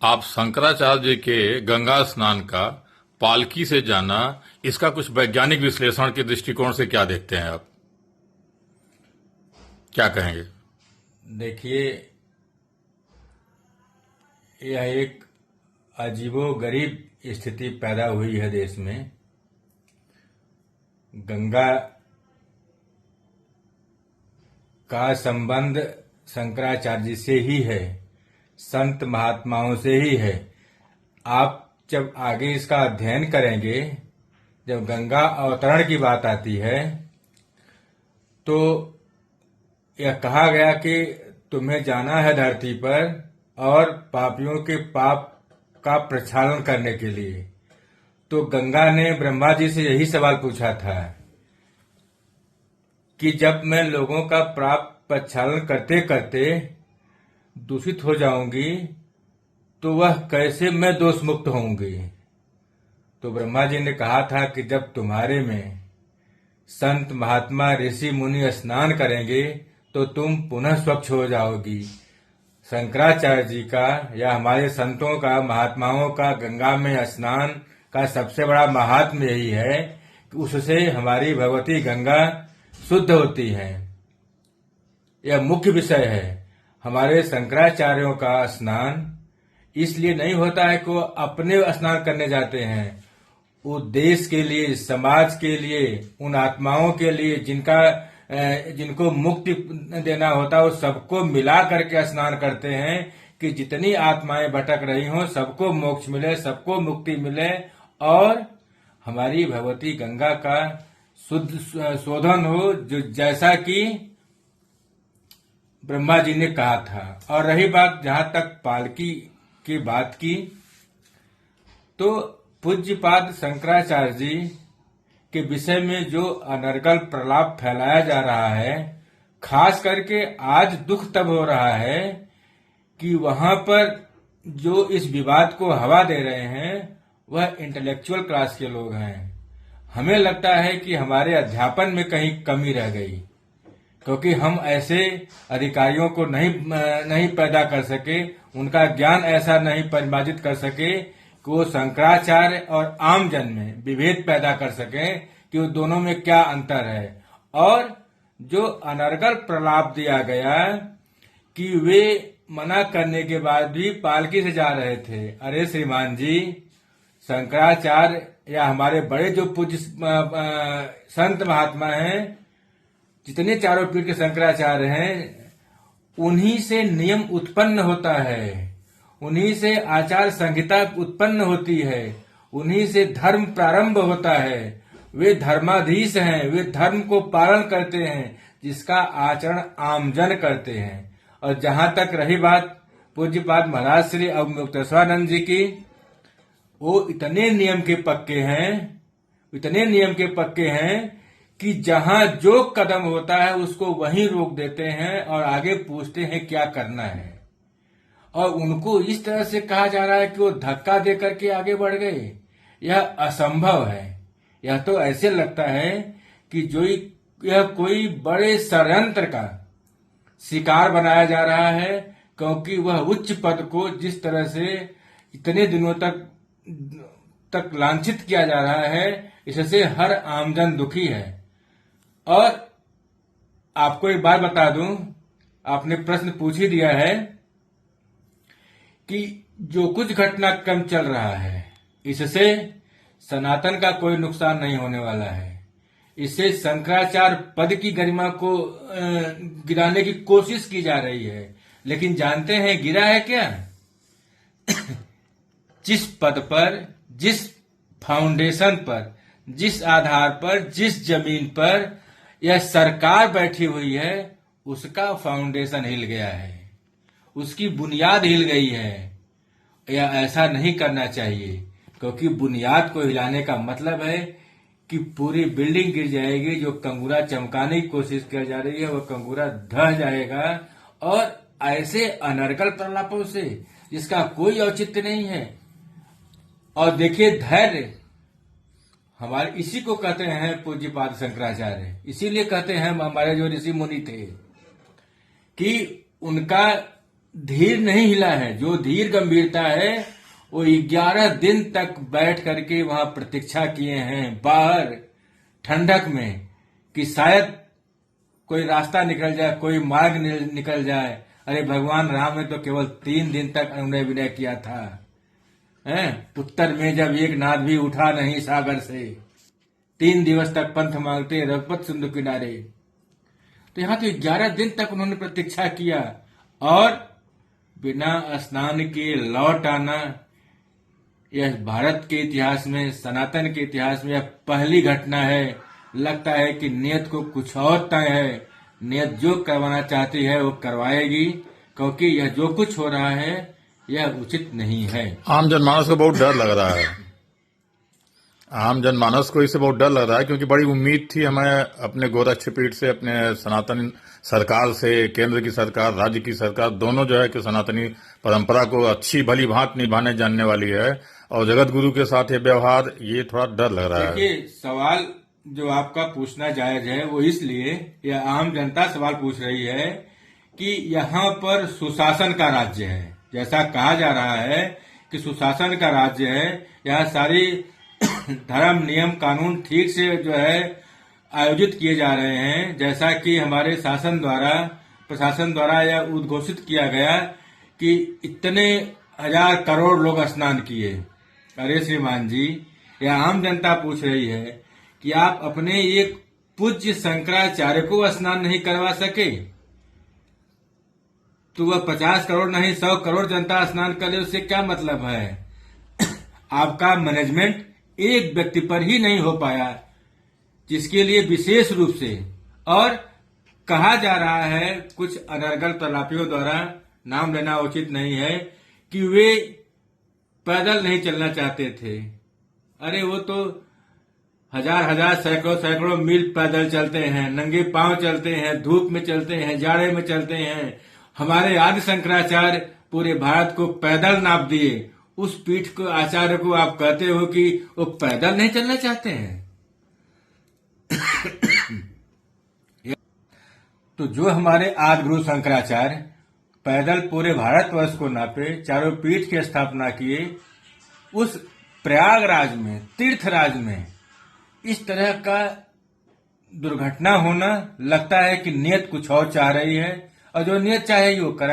आप शंकराचार्य जी के गंगा स्नान का पालकी से जाना, इसका कुछ वैज्ञानिक विश्लेषण के दृष्टिकोण से क्या देखते हैं आप? क्या कहेंगे? देखिए, यह एक अजीबोगरीब स्थिति पैदा हुई है देश में। गंगा का संबंध शंकराचार्य जी से ही है, संत महात्माओं से ही है। आप जब आगे इसका अध्ययन करेंगे, जब गंगा अवतरण की बात आती है तो यह कहा गया कि तुम्हें जाना है धरती पर और पापियों के पाप का प्रक्षालन करने के लिए। तो गंगा ने ब्रह्मा जी से यही सवाल पूछा था कि जब मैं लोगों का पाप प्रक्षालन करते करते दूषित हो जाऊंगी तो वह कैसे मैं दोष मुक्त होंगी। तो ब्रह्मा जी ने कहा था कि जब तुम्हारे में संत महात्मा ऋषि मुनि स्नान करेंगे तो तुम पुनः स्वच्छ हो जाओगी। शंकराचार्य जी का या हमारे संतों का, महात्माओं का गंगा में स्नान का सबसे बड़ा महात्म्य यही है कि उससे हमारी भगवती गंगा शुद्ध होती है। यह मुख्य विषय है। हमारे शंकराचार्यों का स्नान इसलिए नहीं होता है कि वो अपने स्नान करने जाते हैं। वो देश के लिए, समाज के लिए, उन आत्माओं के लिए जिनको मुक्ति देना होता है, वो सबको मिला करके स्नान करते हैं कि जितनी आत्माएं भटक रही हों सबको मोक्ष मिले, सबको मुक्ति मिले और हमारी भगवती गंगा का शुद्ध शोधन हो, जो जैसा कि ब्रह्मा जी ने कहा था। और रही बात जहां तक पालकी की बात की, तो पूज्यपाद शंकराचार्य जी के विषय में जो अनर्गल प्रलाप फैलाया जा रहा है, खास करके आज दुख तब हो रहा है कि वहां पर जो इस विवाद को हवा दे रहे हैं वह इंटेलेक्चुअल क्लास के लोग हैं। हमें लगता है कि हमारे अध्यापन में कहीं कमी रह गई, क्योंकि हम ऐसे अधिकारियों को नहीं पैदा कर सके, उनका ज्ञान ऐसा नहीं परिमार्जित कर सके कि वो शंकराचार्य और आम जन में विभेद पैदा कर सके कि वो दोनों में क्या अंतर है। और जो अनर्गल प्रलाप दिया गया कि वे मना करने के बाद भी पालकी से जा रहे थे। अरे श्रीमान जी, शंकराचार्य या हमारे बड़े जो पूज्य संत महात्मा हैं, जितने चारों पीठ के शंकराचार्य हैं, उन्हीं से नियम उत्पन्न होता है, उन्हीं से आचार संहिता उत्पन्न होती है, उन्हीं से धर्म प्रारंभ होता है। वे धर्माधीश हैं, वे धर्म को पालन करते हैं जिसका आचरण आमजन करते हैं। और जहां तक रही बात पूज्यपाद महाराज श्री अवमुक्तेश्वरानंद जी की, वो इतने नियम के पक्के हैं कि जहां जो कदम होता है उसको वहीं रोक देते हैं और आगे पूछते हैं क्या करना है। और उनको इस तरह से कहा जा रहा है कि वो धक्का दे करके आगे बढ़ गए। यह असंभव है। यह तो ऐसे लगता है कि यह कोई बड़े षड्यंत्र का शिकार बनाया जा रहा है, क्योंकि वह उच्च पद को जिस तरह से इतने दिनों तक लांछित किया जा रहा है, इससे हर आमजन दुखी है। और आपको एक बात बता दूं, आपने प्रश्न पूछ ही दिया है कि जो कुछ घटनाक्रम चल रहा है, इससे सनातन का कोई नुकसान नहीं होने वाला है। इससे शंकराचार्य पद की गरिमा को गिराने की कोशिश की जा रही है। लेकिन जानते हैं गिरा है क्या? जिस पद पर, जिस फाउंडेशन पर, जिस आधार पर, जिस जमीन पर यह सरकार बैठी हुई है, उसका फाउंडेशन हिल गया है, उसकी बुनियाद हिल गई है। या ऐसा नहीं करना चाहिए, क्योंकि बुनियाद को हिलाने का मतलब है कि पूरी बिल्डिंग गिर जाएगी। जो कंगूरा चमकाने की कोशिश की जा रही है वह कंगूरा ढह जाएगा। और ऐसे अनर्गल प्रलापों से जिसका कोई औचित्य नहीं है। और देखिए, धैर्य हमारे इसी को कहते हैं पूज्यपाद शंकराचार्य। इसीलिए कहते हैं हमारे जो ऋषि मुनि थे कि उनका धीर नहीं हिला है। जो धीर गंभीरता है वो 11 दिन तक बैठ करके वहां प्रतीक्षा किए हैं बाहर ठंडक में कि शायद कोई रास्ता निकल जाए, कोई मार्ग निकल जाए। अरे भगवान राम ने तो केवल 3 दिन तक अनुनय विनय किया था, उत्तर में जब एक नाद भी उठा नहीं सागर से, 3 दिवस तक पंथ मांगते रघुपत सिंधु किनारे। तो यहां तो 11 दिन तक उन्होंने प्रतीक्षा किया और बिना स्नान के लौट आना, यह भारत के इतिहास में, सनातन के इतिहास में यह पहली घटना है। लगता है कि नियत को कुछ और तय है, नियत जो करवाना चाहती है वो करवाएगी, क्योंकि यह जो कुछ हो रहा है यह उचित नहीं है। आम जनमानस को बहुत डर लग रहा है, आम जनमानस को इससे बहुत डर लग रहा है, क्योंकि बड़ी उम्मीद थी हमें अपने गोरक्षपीठ से, अपने सनातन सरकार से, केंद्र की सरकार, राज्य की सरकार दोनों जो है कि सनातनी परंपरा को अच्छी भली भांति निभाने जानने वाली है, और जगत गुरु के साथ ये व्यवहार, ये थोड़ा डर लग रहा है। देखिए, सवाल जो आपका पूछना जायज है वो इसलिए, यह आम जनता सवाल पूछ रही है कि यहाँ पर सुशासन का राज्य है। जैसा कहा जा रहा है कि सुशासन का राज्य है, यहाँ सारी धर्म नियम कानून ठीक से जो है आयोजित किए जा रहे हैं, जैसा कि हमारे शासन द्वारा, प्रशासन द्वारा यह उद्घोषित किया गया कि इतने 1000 करोड़ लोग स्नान किए। अरे श्रीमान जी, यह आम जनता पूछ रही है कि आप अपने एक पूज्य शंकराचार्य को स्नान नहीं करवा सके, तो वह 50 करोड़ नहीं 100 करोड़ जनता स्नान करे, उससे क्या मतलब है? आपका मैनेजमेंट एक व्यक्ति पर ही नहीं हो पाया, जिसके लिए विशेष रूप से, और कहा जा रहा है कुछ अनर्गल प्रलापियों द्वारा, नाम लेना उचित नहीं है, कि वे पैदल नहीं चलना चाहते थे। अरे वो तो हजार सैकड़ों मील पैदल चलते हैं, नंगे पांव चलते हैं, धूप में चलते हैं, जाड़े में चलते हैं। हमारे आदि शंकराचार्य पूरे भारत को पैदल नाप दिए, उस पीठ को आचार्य को आप कहते हो कि वो पैदल नहीं चलना चाहते हैं? तो जो हमारे आदि गुरु शंकराचार्य पैदल पूरे भारतवर्ष को नापे, चारों पीठ की स्थापना किए, उस प्रयागराज में, तीर्थराज में इस तरह का दुर्घटना होना, लगता है कि नियत कुछ और चाह रही है, और जो नियत चाहेगी वो कराए।